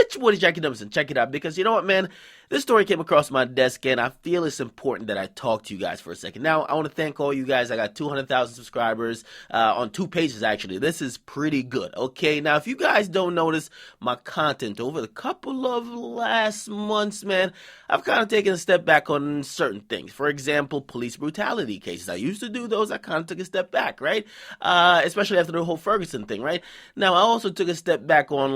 It's your boy Jackie Dumpson. Check it out because you know what, man? This story came across my desk and I feel it's important that I talk to you guys for a second. Now, I want to thank all you guys. I got 200,000 subscribers on 2 pages, actually. This is pretty good, okay? Now, if you guys don't notice my content over the couple of last months, man, I've kind of taken a step back on certain things. For example, police brutality cases. I used to do those. I kind of took a step back, right? Especially after the whole Ferguson thing, right? Now, I also took a step back on,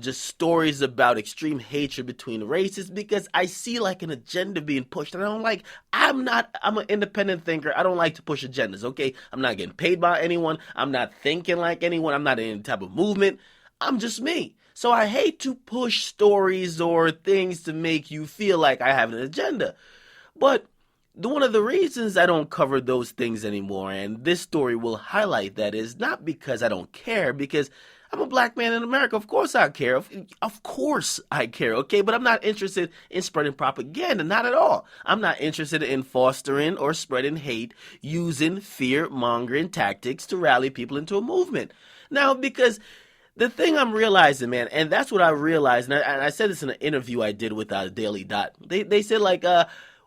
just stories about extreme hatred between races because I see like an agenda being pushed and I don't like, I'm an independent thinker. I don't like to push agendas, okay? I'm not getting paid by anyone. I'm not thinking like anyone. I'm not in any type of movement. I'm just me. So I hate to push stories or things to make you feel like I have an agenda. But one of the reasons I don't cover those things anymore, and this story will highlight that, is not because I don't care, because I'm a black man in America. Of course I care. Of course I care, okay? But I'm not interested in spreading propaganda, not at all. I'm not interested in fostering or spreading hate using fear-mongering tactics to rally people into a movement. Now, because the thing I'm realizing, man, and that's what I realized, and I said this in an interview I did with Daily Dot. They said,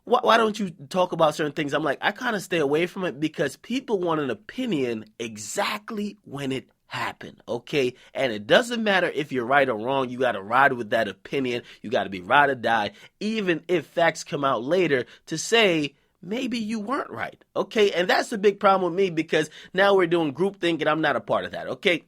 why don't you talk about certain things? I'm like, I kind of stay away from it because people want an opinion exactly when it happened, okay? And it doesn't matter if you're right or wrong. You got to ride with that opinion. You got to be ride or die, even if facts come out later to say maybe you weren't right, okay? And that's the big problem with me because now we're doing groupthink and I'm not a part of that, okay?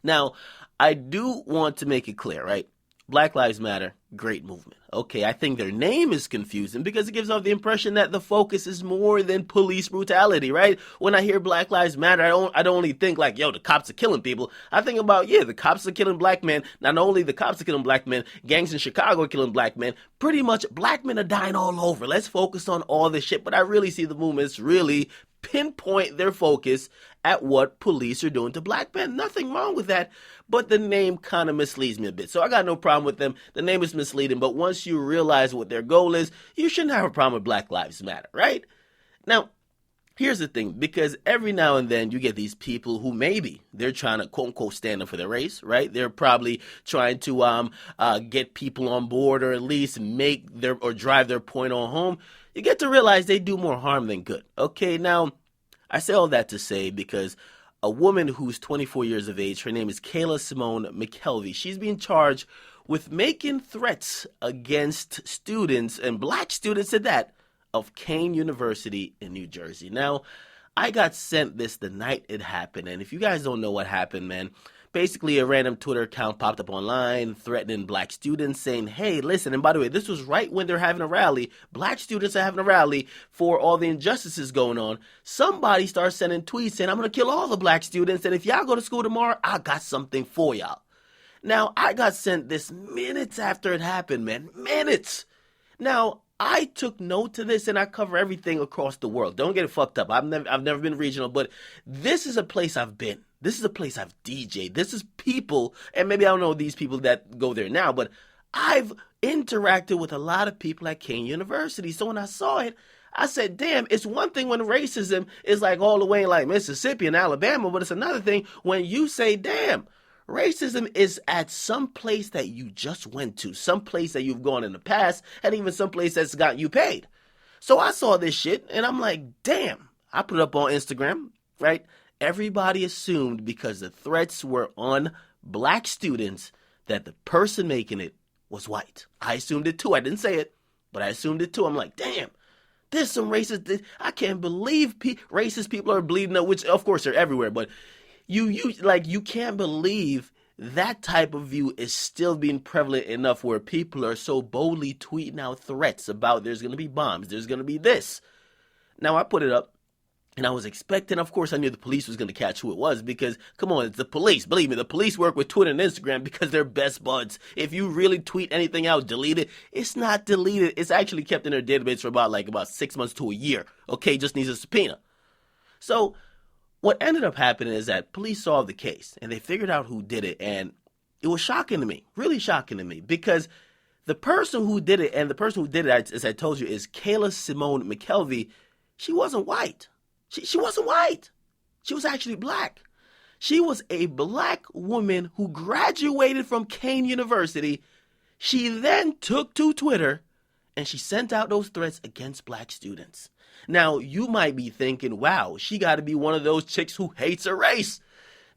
Now, I do want to make it clear, right? Black Lives Matter, great movement. Okay, I think their name is confusing because it gives off the impression that the focus is more than police brutality, right? When I hear Black Lives Matter, I don't only think like, yo, the cops are killing people. I think about, yeah, the cops are killing black men. Not only the cops are killing black men, gangs in Chicago are killing black men. Pretty much black men are dying all over. Let's focus on all this shit. But I really see the movements really pinpoint their focus at what police are doing to black men. Nothing wrong with that, but the name kind of misleads me a bit. So I got no problem with them. The name is misleading, but once you realize what their goal is, you shouldn't have a problem with Black Lives Matter, right? Now, here's the thing, because every now and then you get these people who maybe they're trying to quote unquote stand up for their race, right? They're probably trying to get people on board or at least drive their point on home. You get to realize they do more harm than good. Okay, now I say all that to say because a woman who's 24 years of age, her name is Kayla Simone McKelvey. She's being charged with making threats against students, and black students at that, of Kane University in New Jersey. Now, I got sent this the night it happened, and if you guys don't know what happened, man, basically a random Twitter account popped up online threatening black students, saying, hey, listen, and by the way, this was right when they're having a rally. Black students are having a rally for all the injustices going on. Somebody starts sending tweets saying, I'm going to kill all the black students, and if y'all go to school tomorrow, I got something for y'all. Now, I got sent this minutes after it happened, man. Minutes. Now, I took note to this, and I cover everything across the world. Don't get it fucked up. I've never been regional, but this is a place I've been. This is a place I've DJ'd. This is people, and maybe I don't know these people that go there now, but I've interacted with a lot of people at Kane University. So when I saw it, I said, damn, it's one thing when racism is like all the way in like Mississippi and Alabama, but it's another thing when you say, damn, racism is at some place that you just went to, some place that you've gone in the past, and even some place that's got you paid. So I saw this shit, and I'm like, damn. I put it up on Instagram, right? Everybody assumed because the threats were on black students that the person making it was white. I assumed it too. I didn't say it, but I assumed it too. I'm like, damn. There's some racist. I can't believe racist people are bleeding up, which of course they're everywhere, but you can't believe that type of view is still being prevalent enough where people are so boldly tweeting out threats about there's going to be bombs, there's going to be this. Now I put it up and I was expecting, of course I knew the police was going to catch who it was because, come on, it's the police. Believe me, the police work with Twitter and Instagram because they're best buds. If you really tweet anything out, delete it, it's not deleted. It's actually kept in their database for about 6 months to a year. Okay, just needs a subpoena. So what ended up happening is that police solved the case and they figured out who did it, and it was shocking to me, really shocking to me, because the person who did it, and the person who did it, as I told you, is Kayla Simone McKelvey. She wasn't white. She wasn't white. She was actually black. She was a black woman who graduated from Kane University She then took to Twitter and she sent out those threats against black students. Now, you might be thinking, wow, she got to be one of those chicks who hates her race.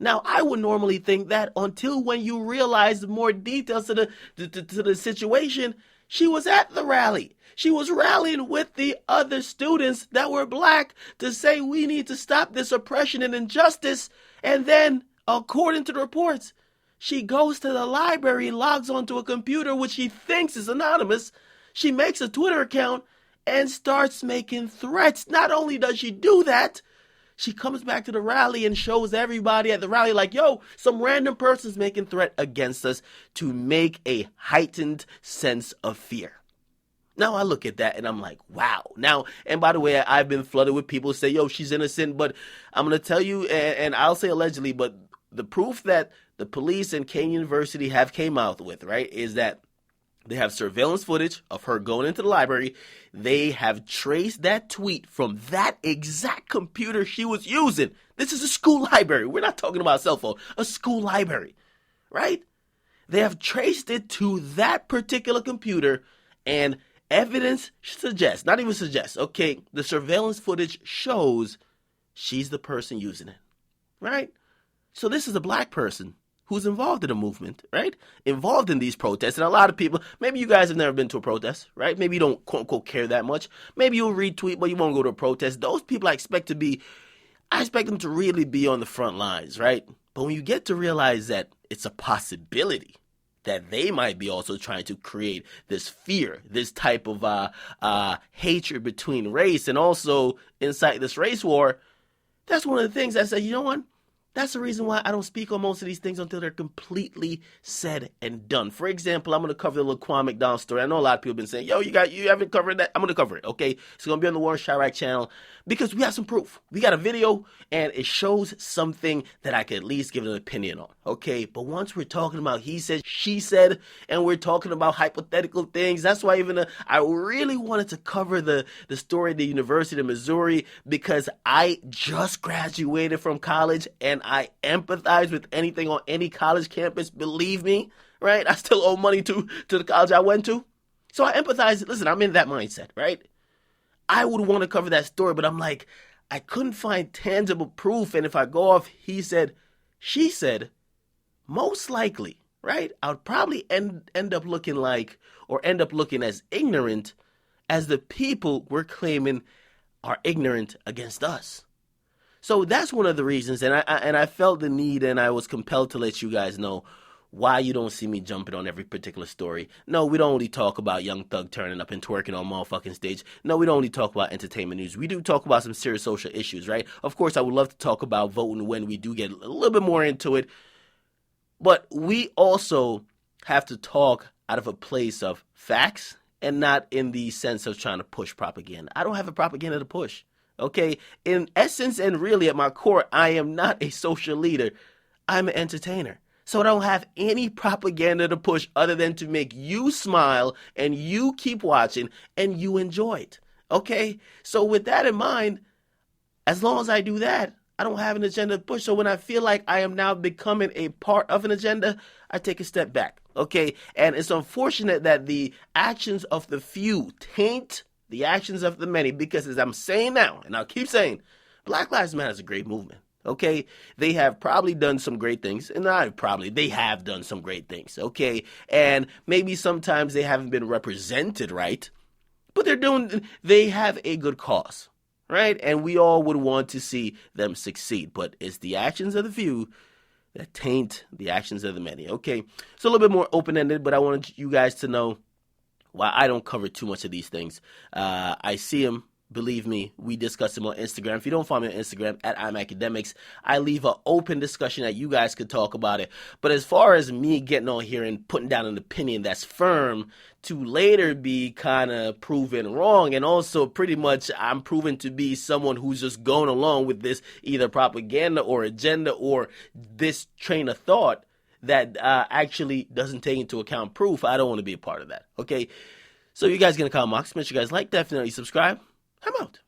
Now, I would normally think that until when you realize more details to the situation. She was at the rally. She was rallying with the other students that were black to say we need to stop this oppression and injustice. And then, according to the reports, she goes to the library, logs onto a computer which she thinks is anonymous. She makes a Twitter account and starts making threats. Not only does she do that, she comes back to the rally and shows everybody at the rally like, yo, some random person's making threat against us to make a heightened sense of fear. Now I look at that and I'm like, wow. Now, and by the way, I've been flooded with people who say, yo, she's innocent, but I'm going to tell you, and I'll say allegedly, but the proof that the police and Kane University have came out with, right, is that they have surveillance footage of her going into the library. They have traced that tweet from that exact computer she was using. This is a school library. We're not talking about a cell phone. A school library, right? They have traced it to that particular computer, and evidence suggests, not even suggests, okay, the surveillance footage shows she's the person using it, right? So this is a black person who's involved in a movement, right? Involved in these protests. And a lot of people, maybe you guys have never been to a protest, right? Maybe you don't, quote unquote, care that much. Maybe you'll retweet, but you won't go to a protest. Those people I expect them to really be on the front lines, right? But when you get to realize that it's a possibility that they might be also trying to create this fear, this type of hatred between race, and also incite this race war, that's one of the things I say, you know what? That's the reason why I don't speak on most of these things until they're completely said and done. For example, I'm going to cover the Laquan McDonald story. I know a lot of people have been saying, yo, you haven't covered that? I'm going to cover it, okay? It's going to be on the Warren Chirac channel because we have some proof. We got a video, and it shows something that I could at least give an opinion on, okay? But once we're talking about he said, she said, and we're talking about hypothetical things, that's why I really wanted to cover the story at the University of Missouri because I just graduated from college, and I empathize with anything on any college campus, believe me, right? I still owe money to the college I went to. So I empathize. Listen, I'm in that mindset, right? I would want to cover that story, but I'm like, I couldn't find tangible proof. And if I go off he said, she said, most likely, right, I would probably end up looking like, or end up looking as ignorant as the people we're claiming are ignorant against us. So that's one of the reasons, and I felt the need, and I was compelled to let you guys know why you don't see me jumping on every particular story. No, we don't only talk about Young Thug turning up and twerking on motherfucking stage. No, we don't only talk about entertainment news. We do talk about some serious social issues, right? Of course, I would love to talk about voting when we do get a little bit more into it. But we also have to talk out of a place of facts and not in the sense of trying to push propaganda. I don't have a propaganda to push. Okay, in essence and really at my core, I am not a social leader. I'm an entertainer. So I don't have any propaganda to push other than to make you smile and you keep watching and you enjoy it. Okay, so with that in mind, as long as I do that, I don't have an agenda to push. So when I feel like I am now becoming a part of an agenda, I take a step back. Okay, and it's unfortunate that the actions of the few taint the actions of the many, because as I'm saying now, and I'll keep saying, Black Lives Matter is a great movement, okay? They have probably done some great things, and they have done some great things, okay? And maybe sometimes they haven't been represented right, but they have a good cause, right? And we all would want to see them succeed, but it's the actions of the few that taint the actions of the many, okay? So a little bit more open-ended, but I wanted you guys to know why I don't cover too much of these things. I see them, believe me, we discuss them on Instagram. If you don't follow me on Instagram, at I'm Akademiks, I leave an open discussion that you guys could talk about it. But as far as me getting on here and putting down an opinion that's firm to later be kind of proven wrong, and also pretty much I'm proven to be someone who's just going along with this either propaganda or agenda or this train of thought that actually doesn't take into account proof, I don't want to be a part of that, okay? So you guys get in the comment box. Make sure you guys like, definitely subscribe. I'm out.